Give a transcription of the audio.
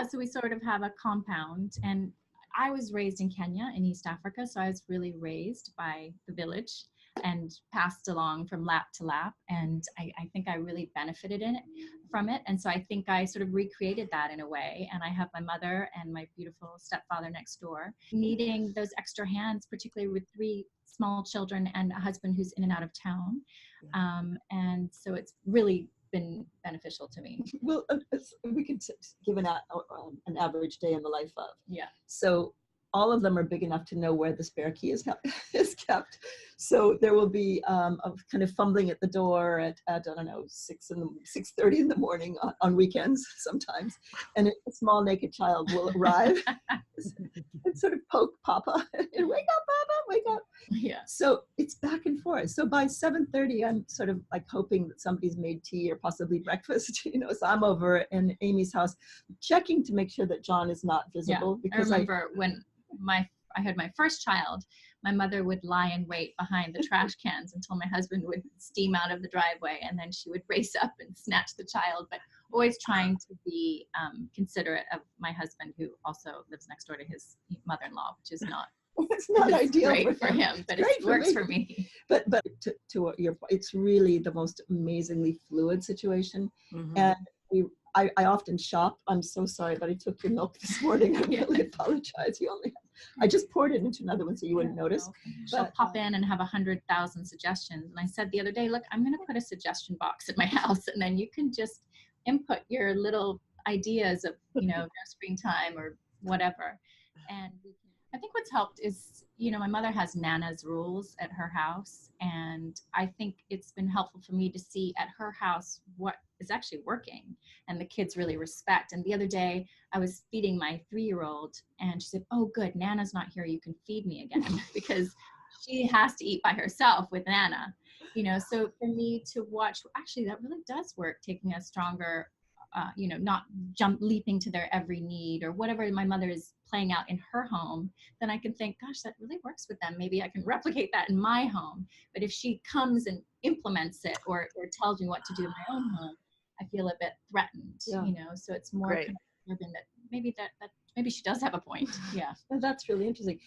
So we sort of have a compound, and I was raised in Kenya in East Africa. So I was really raised by the village and passed along from lap to lap. And I think I really benefited from it. And so I think I sort of recreated that in a way. And I have my mother and my beautiful stepfather next door, needing those extra hands, particularly with 3 small children and a husband who's in and out of town. And so it's really been beneficial to me. Well, we could give an average day in the life of. Yeah. So all of them are big enough to know where the spare key is kept. So there will be a kind of fumbling at the door at I don't know, 6:30 in the morning on weekends sometimes, and a small naked child will arrive and sort of poke Papa and wake up, Papa, wake up. Yeah. So it's back and forth. So by 7:30, I'm sort of like hoping that somebody's made tea or possibly breakfast. So I'm over in Amy's house, checking to make sure that John is not visible. Yeah. Because I remember when I had my first child, my mother would lie in wait behind the trash cans until my husband would steam out of the driveway, and then she would race up and snatch the child, but always trying to be considerate of my husband, who also lives next door to his mother-in-law, which is not it's not ideal great for him, but it works for me. But to your point, it's really the most amazingly fluid situation. Mm-hmm. And I often shop. I'm so sorry that I took your milk this morning. I really apologize. I just poured it into another one so you wouldn't notice. She'll pop in and have 100,000 suggestions. And I said the other day, look, I'm going to put a suggestion box at my house, and then you can just input your little ideas of, nursery time or whatever. And I think what's helped is, my mother has Nana's rules at her house. And I think it's been helpful for me to see at her house what is actually working and the kids really respect. And the other day I was feeding my 3-year-old, and she said, oh, good, Nana's not here. You can feed me again, because she has to eat by herself with Nana, so for me to watch, actually, that really does work, taking a stronger not leaping to their every need or whatever my mother is playing out in her home, then I can think, gosh, that really works with them. Maybe I can replicate that in my home. But if she comes and implements it or tells me what to do in my own home, I feel a bit threatened, so it's more kind of that maybe she does have a point. Yeah. Well, that's really interesting.